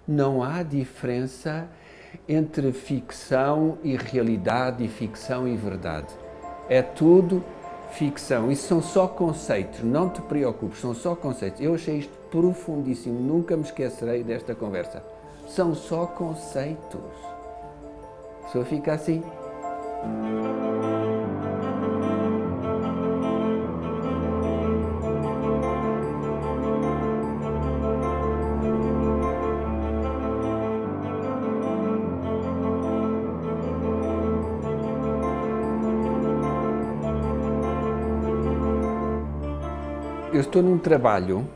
Não há diferença entre ficção e realidade e ficção e verdade. É tudo ficção. Isso são só conceitos, não te preocupes, são só conceitos. Eu achei isto profundíssimo, nunca me esquecerei desta conversa. São só conceitos. A pessoa fica assim. Eu estou num trabalho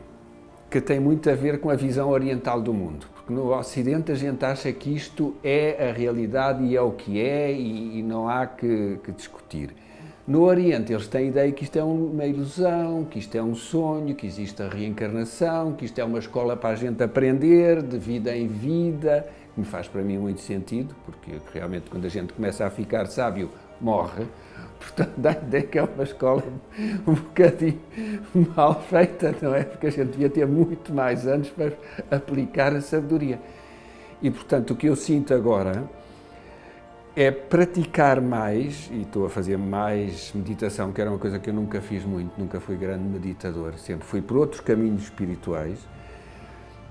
que tem muito a ver com a visão oriental do mundo, porque no Ocidente a gente acha que isto é a realidade e é o que é e não há que discutir. No Oriente eles têm a ideia que isto é uma ilusão, que isto é um sonho, que existe a reencarnação, que isto é uma escola para a gente aprender de vida em vida, que me faz para mim muito sentido, porque realmente quando a gente começa a ficar sábio, morre. Portanto, dá a ideia que é uma escola um bocadinho mal feita, não é? Porque a gente devia ter muito mais anos para aplicar a sabedoria. E, portanto, o que eu sinto agora é praticar mais, e estou a fazer mais meditação, que era uma coisa que eu nunca fiz muito, nunca fui grande meditador, sempre fui por outros caminhos espirituais,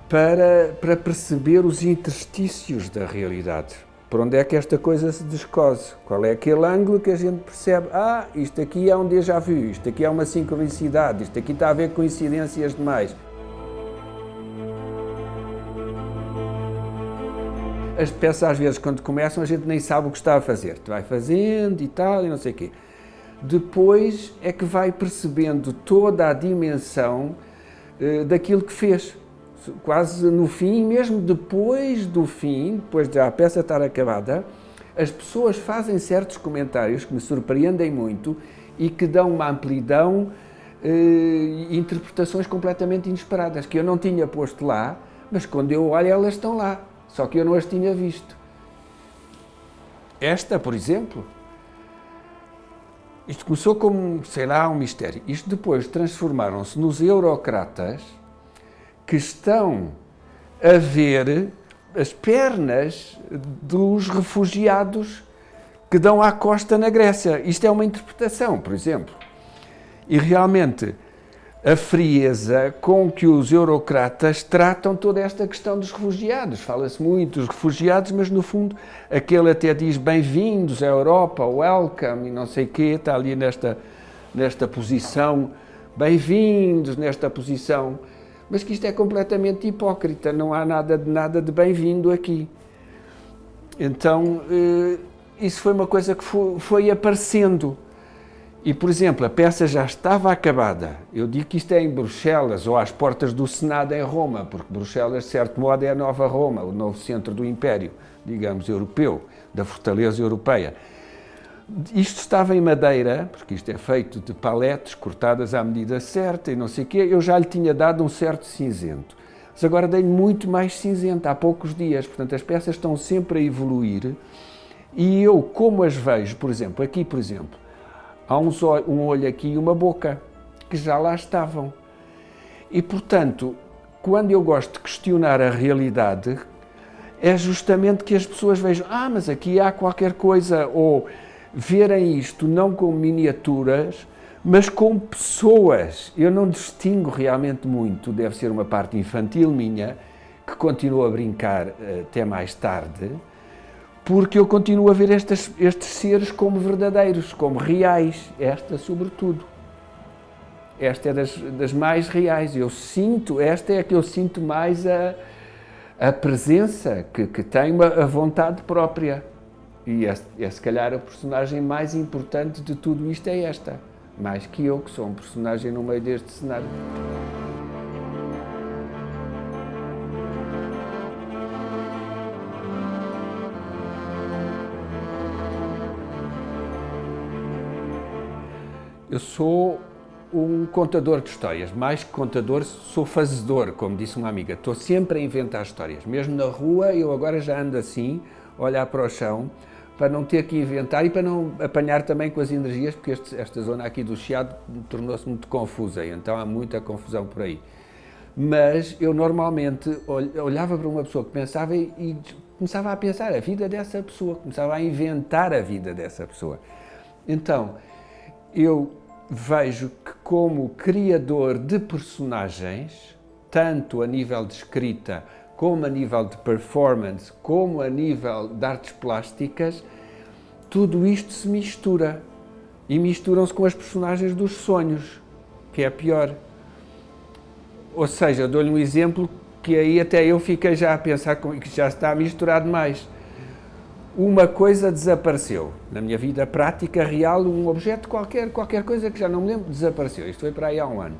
para perceber os interstícios da realidade. Por onde é que esta coisa se descose? Qual é aquele ângulo que a gente percebe? Isto aqui é um déjà vu, isto aqui é uma sincronicidade, isto aqui está a ver coincidências demais. As peças às vezes quando começam a gente nem sabe o que está a fazer. Vai fazendo e tal e não sei o quê. Depois é que vai percebendo toda a dimensão daquilo que fez. Quase no fim, mesmo depois do fim, depois da peça estar acabada, as pessoas fazem certos comentários que me surpreendem muito e que dão uma amplidão e interpretações completamente inesperadas, que eu não tinha posto lá, mas quando eu olho elas estão lá, só que eu não as tinha visto. Esta, por exemplo, isto começou como, sei lá, um mistério. Isto depois transformaram-se nos eurocratas que estão a ver as pernas dos refugiados que dão à costa na Grécia. Isto é uma interpretação, por exemplo. E realmente a frieza com que os eurocratas tratam toda esta questão dos refugiados. Fala-se muito dos refugiados, mas no fundo aquele até diz bem-vindos à Europa, welcome e não sei o quê, está ali nesta posição, bem-vindos nesta posição. Mas que isto é completamente hipócrita, não há nada de bem-vindo aqui. Então, isso foi uma coisa que foi aparecendo. E, por exemplo, a peça já estava acabada. Eu digo que isto é em Bruxelas, ou às portas do Senado em Roma, porque Bruxelas, de certo modo, é a nova Roma, o novo centro do Império, digamos, europeu, da fortaleza europeia. Isto estava em madeira, porque isto é feito de paletes cortadas à medida certa e não sei o quê, eu já lhe tinha dado um certo cinzento. Mas agora dei-lhe muito mais cinzento, há poucos dias, portanto as peças estão sempre a evoluir e eu, como as vejo, por exemplo, aqui, por exemplo, há um olho aqui e uma boca, que já lá estavam. E, portanto, quando eu gosto de questionar a realidade, é justamente que as pessoas vejam, mas aqui há qualquer coisa, ou verem isto não como miniaturas, mas como pessoas. Eu não distingo realmente muito, deve ser uma parte infantil minha, que continuo a brincar até mais tarde, porque eu continuo a ver estes seres como verdadeiros, como reais, esta sobretudo. Esta é das mais reais. Esta é a que eu sinto mais a presença, que tem a vontade própria. E se calhar a personagem mais importante de tudo isto é esta, mais que eu, que sou um personagem no meio deste cenário. Eu sou um contador de histórias, mais que contador, sou fazedor, como disse uma amiga. Estou sempre a inventar histórias. Mesmo na rua, eu agora já ando assim, a olhar para o chão, para não ter que inventar e para não apanhar também com as energias, porque esta zona aqui do Chiado tornou-se muito confusa, e então há muita confusão por aí. Mas eu normalmente olhava para uma pessoa que pensava e começava a pensar a vida dessa pessoa, começava a inventar a vida dessa pessoa. Então, eu vejo que como criador de personagens, tanto a nível de escrita, como a nível de performance, como a nível de artes plásticas, tudo isto se mistura. E misturam-se com as personagens dos sonhos, que é pior. Ou seja, dou-lhe um exemplo que aí até eu fiquei já a pensar que já está misturado mais. Uma coisa desapareceu. Na minha vida prática, real, um objeto qualquer coisa que já não me lembro, desapareceu. Isto foi para aí há um ano.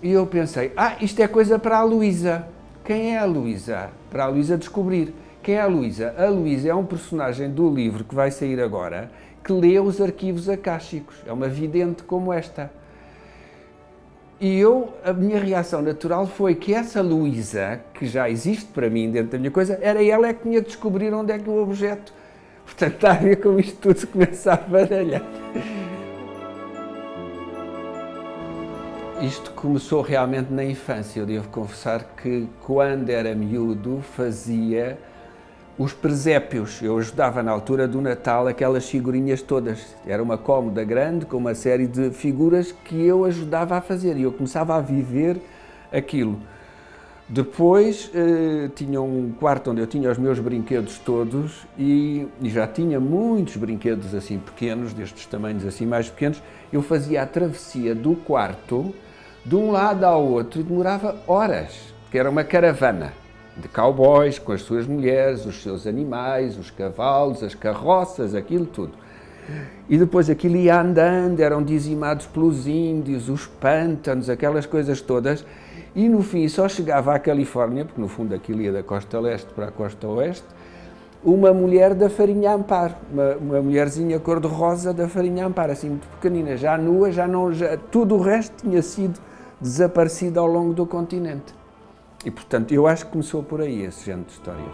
E eu pensei, isto é coisa para a Luísa. Quem é a Luísa? Para a Luísa descobrir. Quem é a Luísa? A Luísa é um personagem do livro que vai sair agora, que lê os arquivos akáshicos. É uma vidente como esta. E a minha reação natural foi que essa Luísa, que já existe para mim dentro da minha coisa, era ela que tinha de descobrir onde é que o objeto... Portanto, está a ver como isto tudo se começa a baralhar. Isto começou realmente na infância. Eu devo confessar que, quando era miúdo, fazia os presépios. Eu ajudava na altura do Natal aquelas figurinhas todas. Era uma cómoda grande com uma série de figuras que eu ajudava a fazer e eu começava a viver aquilo. Depois tinha um quarto onde eu tinha os meus brinquedos todos e já tinha muitos brinquedos assim pequenos, destes tamanhos assim mais pequenos. Eu fazia a travessia do quarto de um lado ao outro e demorava horas, que era uma caravana de cowboys com as suas mulheres, os seus animais, os cavalos, as carroças, aquilo tudo. E depois aquilo ia andando, eram dizimados pelos índios, os pântanos, aquelas coisas todas, e no fim só chegava à Califórnia, porque no fundo aquilo ia da costa leste para a costa oeste, uma mulher da farinha Amparo, uma mulherzinha cor-de-rosa da farinha Amparo, assim muito pequenina, já nua, tudo o resto tinha sido desaparecido ao longo do continente. E, portanto, eu acho que começou por aí esse género de histórias.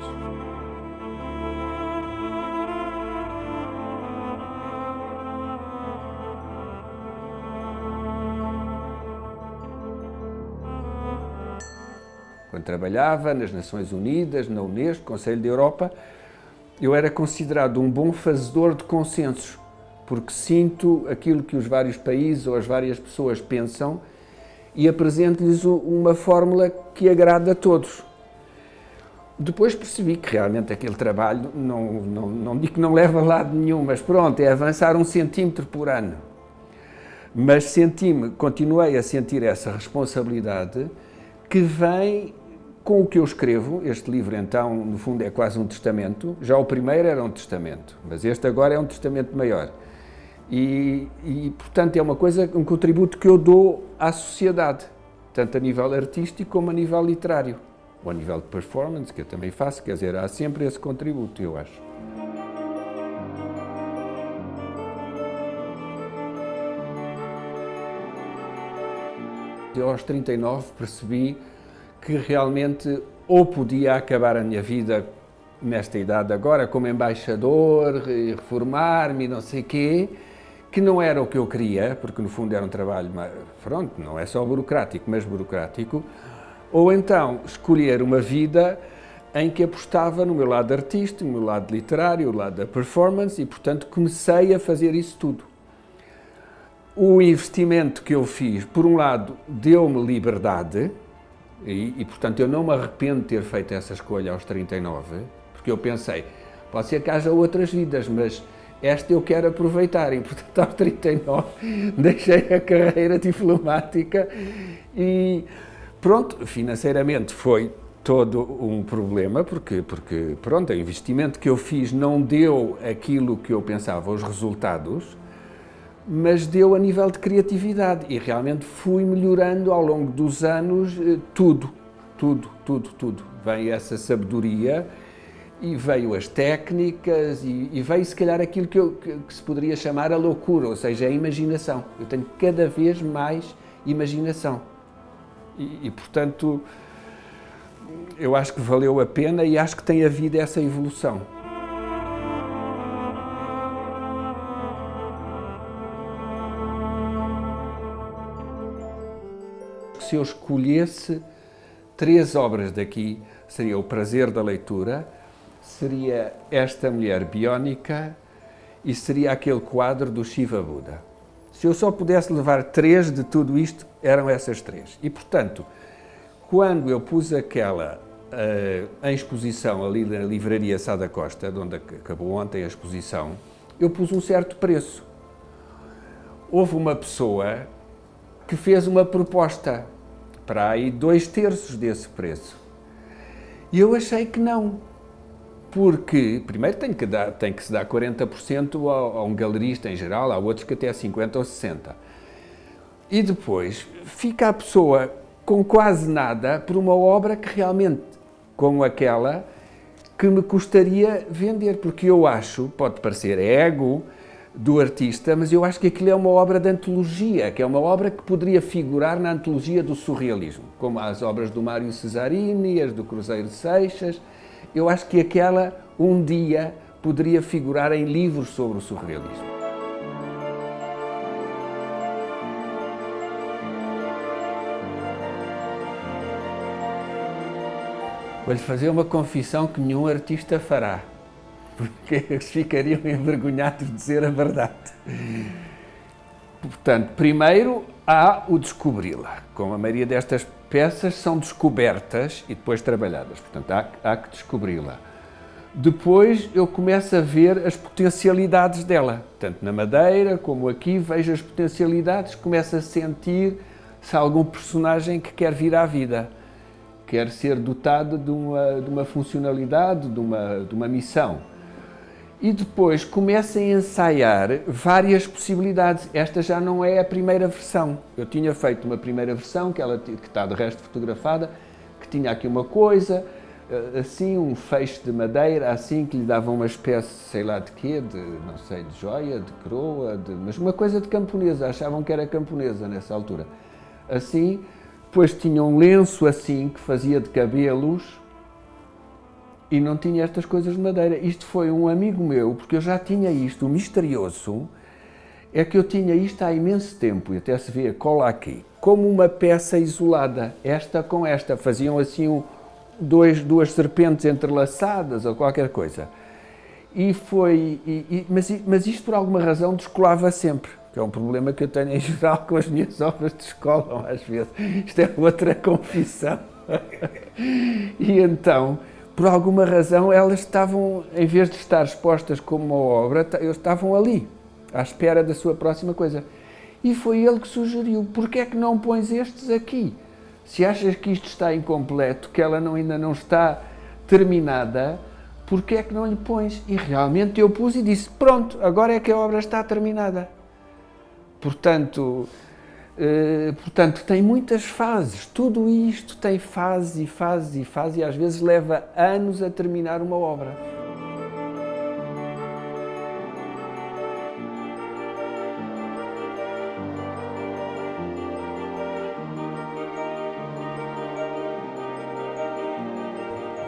Quando trabalhava nas Nações Unidas, na Unesco, Conselho da Europa, eu era considerado um bom fazedor de consensos, porque sinto aquilo que os vários países ou as várias pessoas pensam e apresento-lhes uma fórmula que agrada a todos. Depois percebi que realmente aquele trabalho, não digo que não leva a lado nenhum, mas pronto, é avançar 1 centímetro por ano. Mas continuei a sentir essa responsabilidade que vem com o que eu escrevo. Este livro, então, no fundo é quase um testamento. Já o primeiro era um testamento, mas este agora é um testamento maior. E, portanto, é uma coisa, um contributo que eu dou à sociedade, tanto a nível artístico como a nível literário, ou a nível de performance, que eu também faço, quer dizer, há sempre esse contributo, eu acho. Eu, aos 39, percebi que realmente ou podia acabar a minha vida nesta idade agora, como embaixador, reformar-me e não sei quê, que não era o que eu queria, porque no fundo era um trabalho, pronto, não é só burocrático, mas burocrático, ou então escolher uma vida em que apostava no meu lado artístico, no meu lado literário, no lado da performance, e portanto comecei a fazer isso tudo. O investimento que eu fiz, por um lado, deu-me liberdade, e portanto eu não me arrependo de ter feito essa escolha aos 39, porque eu pensei, pode ser que haja outras vidas, mas esta eu quero aproveitar, e portanto aos 39 deixei a carreira diplomática e pronto, financeiramente foi todo um problema, porque pronto, o investimento que eu fiz não deu aquilo que eu pensava, os resultados, mas deu a nível de criatividade e realmente fui melhorando ao longo dos anos tudo. Veio essa sabedoria e veio as técnicas e veio se calhar aquilo que se poderia chamar a loucura, ou seja, a imaginação. Eu tenho cada vez mais imaginação e portanto, eu acho que valeu a pena e acho que tem havido essa evolução. Se eu escolhesse 3 obras daqui, seria O Prazer da Leitura, seria Esta Mulher Biónica e seria aquele quadro do Shiva Buda. Se eu só pudesse levar 3 de tudo isto, eram essas 3. E, portanto, quando eu pus aquela em exposição ali na livraria Sá da Costa, de onde acabou ontem a exposição, eu pus um certo preço. Houve uma pessoa que fez uma proposta para aí 2/3 desse preço. E eu achei que não, porque primeiro tem que se dar 40% a um galerista em geral, há outros que até 50% ou 60%. E depois fica a pessoa com quase nada por uma obra que realmente, como aquela, que me custaria vender, porque eu acho, pode parecer ego do artista, mas eu acho que aquilo é uma obra de antologia, que é uma obra que poderia figurar na antologia do surrealismo, como as obras do Mário Cesarini, as do Cruzeiro de Seixas. Eu acho que aquela, um dia, poderia figurar em livros sobre o surrealismo. Vou-lhe fazer uma confissão que nenhum artista fará, porque eles ficariam envergonhados de dizer a verdade. Portanto, primeiro há o descobri-la. Como a maioria destas peças são descobertas e depois trabalhadas, portanto há que descobri-la. Depois eu começo a ver as potencialidades dela, tanto na madeira como aqui, vejo as potencialidades, começo a sentir se há algum personagem que quer vir à vida, quer ser dotado de uma funcionalidade, de uma missão. E depois começo a ensaiar várias possibilidades. Esta já não é a primeira versão. Eu tinha feito uma primeira versão, que está de resto fotografada, que tinha aqui uma coisa, assim, um feixe de madeira, assim, que lhe dava uma espécie, sei lá de quê, não sei, de joia, de coroa, mas uma coisa de camponesa, achavam que era camponesa nessa altura. Assim, depois tinha um lenço assim, que fazia de cabelos, e não tinha estas coisas de madeira. Isto foi um amigo meu, porque eu já tinha isto. O misterioso é que eu tinha isto há imenso tempo, e até se vê a cola aqui, como uma peça isolada, esta com esta. Faziam assim duas serpentes entrelaçadas ou qualquer coisa. Mas isto por alguma razão descolava sempre, que é um problema que eu tenho em geral com as minhas obras, descolam às vezes. Isto é outra confissão. E então, por alguma razão, elas estavam, em vez de estar expostas como uma obra, estavam ali, à espera da sua próxima coisa. E foi ele que sugeriu: porquê é que não pões estes aqui? Se achas que isto está incompleto, que ela ainda não está terminada, porquê é que não lhe pões? E realmente eu pus e disse: pronto, agora é que a obra está terminada. Portanto, tem muitas fases. Tudo isto tem fases e fases e fases, e às vezes leva anos a terminar uma obra.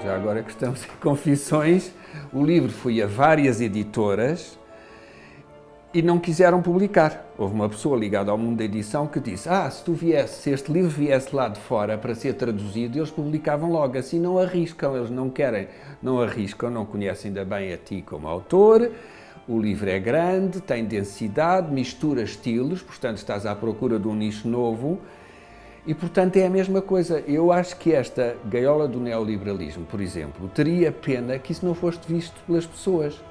Já agora que estamos em confissões, o livro foi a várias editoras e não quiseram publicar. Houve uma pessoa ligada ao mundo da edição que disse: se este livro viesse lá de fora para ser traduzido, eles publicavam logo. Assim não arriscam, eles não querem, não arriscam, não conhecem ainda bem a ti como autor. O livro é grande, tem densidade, mistura estilos, portanto estás à procura de um nicho novo. E, portanto, é a mesma coisa. Eu acho que esta gaiola do neoliberalismo, por exemplo, teria pena que isso não fosse visto pelas pessoas,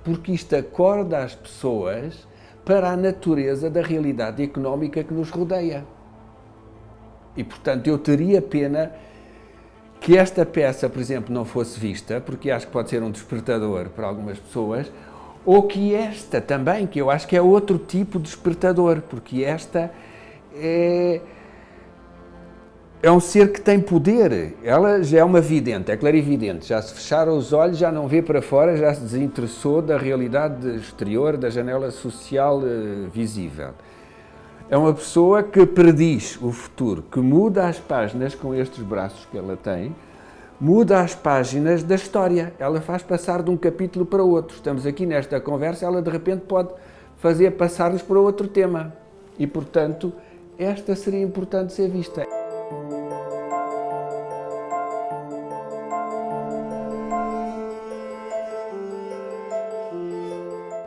porque isto acorda as pessoas para a natureza da realidade económica que nos rodeia. E, portanto, eu teria pena que esta peça, por exemplo, não fosse vista, porque acho que pode ser um despertador para algumas pessoas, ou que esta também, que eu acho que é outro tipo de despertador, porque esta é um ser que tem poder. Ela já é uma vidente, é clarividente, já se fecharam os olhos, já não vê para fora, já se desinteressou da realidade exterior, da janela social visível. É uma pessoa que prediz o futuro, que muda as páginas com estes braços que ela tem, muda as páginas da história. Ela faz passar de um capítulo para outro. Estamos aqui nesta conversa, ela de repente pode fazer passar-nos para outro tema. E, portanto, esta seria importante ser vista.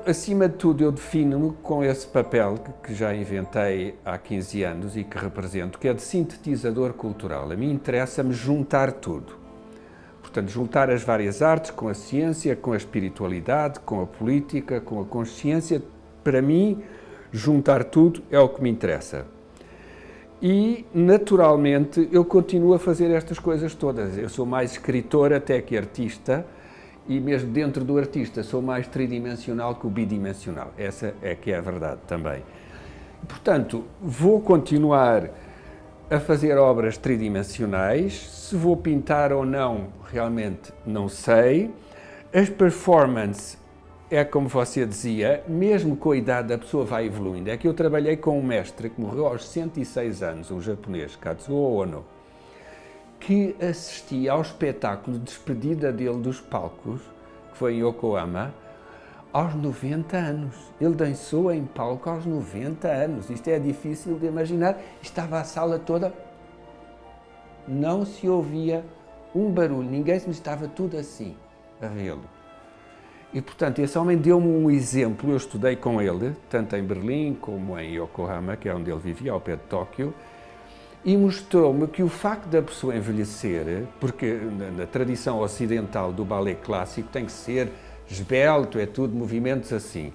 acima de tudo, eu defino-me com esse papel que já inventei há 15 anos e que represento, que é de sintetizador cultural. A mim interessa-me juntar tudo. Portanto, juntar as várias artes com a ciência, com a espiritualidade, com a política, com a consciência. Para mim, juntar tudo é o que me interessa. E, naturalmente, eu continuo a fazer estas coisas todas. Eu sou mais escritor até que artista, e mesmo dentro do artista sou mais tridimensional que o bidimensional. Essa é que é a verdade também. Portanto, vou continuar a fazer obras tridimensionais. Se vou pintar ou não, realmente não sei. As performances, é como você dizia, mesmo com a idade a pessoa vai evoluindo. É que eu trabalhei com um mestre que morreu aos 106 anos, um japonês, Kazuo Ono, que assistia ao espetáculo de despedida dele dos palcos, que foi em Yokohama, aos 90 anos. Ele dançou em palco aos 90 anos. Isto é difícil de imaginar. Estava a sala toda, não se ouvia um barulho, ninguém se estava tudo assim a vê-lo. E, portanto, esse homem deu-me um exemplo. Eu estudei com ele, tanto em Berlim como em Yokohama, que é onde ele vivia, ao pé de Tóquio, e mostrou-me que o facto da pessoa envelhecer, porque na tradição ocidental do balé clássico tem que ser esbelto, é tudo movimentos assim.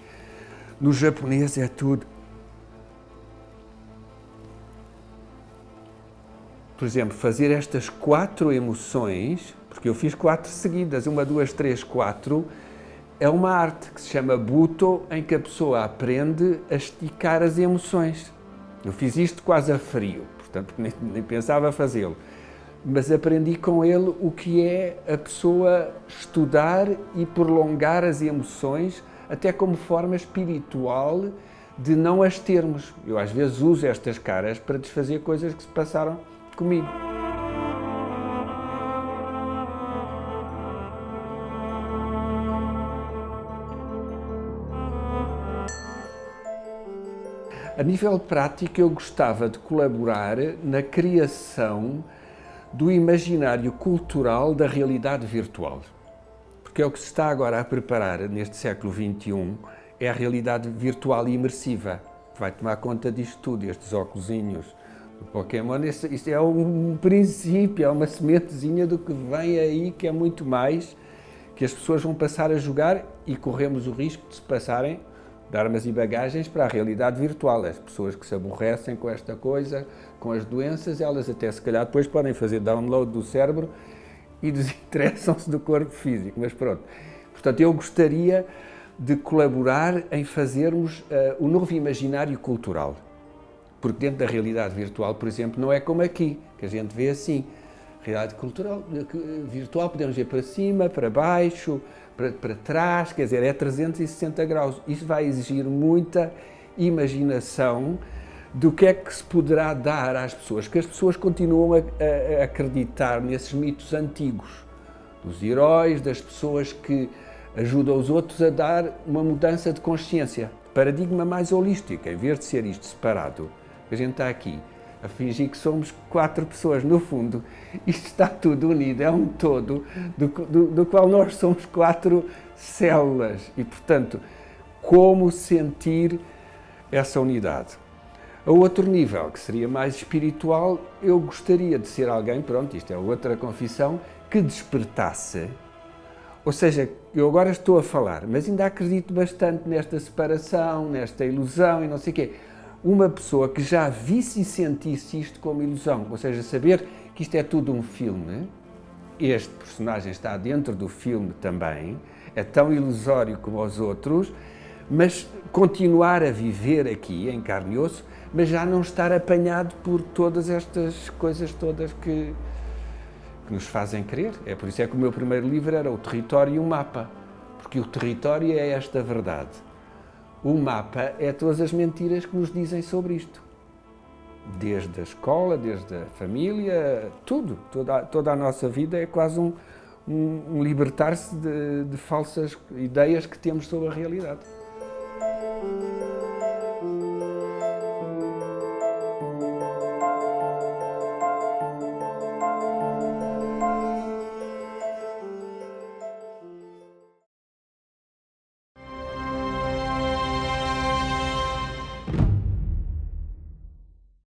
No japonês é tudo. Por exemplo, fazer estas 4 emoções, porque eu fiz 4 seguidas, 1, 2, 3, 4, é uma arte que se chama Buto, em que a pessoa aprende a esticar as emoções. Eu fiz isto quase a frio. Portanto, nem pensava fazê-lo, mas aprendi com ele o que é a pessoa estudar e prolongar as emoções, até como forma espiritual de não as termos. Eu às vezes uso estas caras para desfazer coisas que se passaram comigo. A nível prático, eu gostava de colaborar na criação do imaginário cultural da realidade virtual. Porque é o que se está agora a preparar neste século XXI, é a realidade virtual e imersiva, que vai tomar conta disto tudo, estes óculosinhos do Pokémon. Isto é um princípio, é uma sementezinha do que vem aí, que é muito mais, que as pessoas vão passar a jogar e corremos o risco de se passarem de armas e bagagens para a realidade virtual. As pessoas que se aborrecem com esta coisa, com as doenças, elas até se calhar depois podem fazer download do cérebro e desinteressam-se do corpo físico, mas pronto. Portanto, eu gostaria de colaborar em fazermos o novo imaginário cultural. Porque dentro da realidade virtual, por exemplo, não é como aqui, que a gente vê assim. Realidade cultural, virtual, podemos ver para cima, para baixo, para trás, quer dizer, é 360 graus. Isso vai exigir muita imaginação do que é que se poderá dar às pessoas, que as pessoas continuam a acreditar nesses mitos antigos, dos heróis, das pessoas que ajudam os outros a dar uma mudança de consciência, paradigma mais holístico, em vez de ser isto separado. A gente está aqui a fingir que somos 4 pessoas. No fundo, isto está tudo unido, é um todo, do qual nós somos 4 células. E, portanto, como sentir essa unidade? A outro nível, que seria mais espiritual, eu gostaria de ser alguém, pronto, isto é outra confissão, que despertasse. Ou seja, eu agora estou a falar, mas ainda acredito bastante nesta separação, nesta ilusão e não sei o quê. Uma pessoa que já visse e sentisse isto como ilusão, ou seja, saber que isto é tudo um filme, este personagem está dentro do filme também, é tão ilusório como os outros, mas continuar a viver aqui em carne e osso, mas já não estar apanhado por todas estas coisas todas que nos fazem crer. É por isso é que o meu primeiro livro era O Território e o Mapa, porque o território é esta verdade. O mapa é todas as mentiras que nos dizem sobre isto. Desde a escola, desde a família, tudo. Toda a nossa vida é quase um libertar-se de falsas ideias que temos sobre a realidade.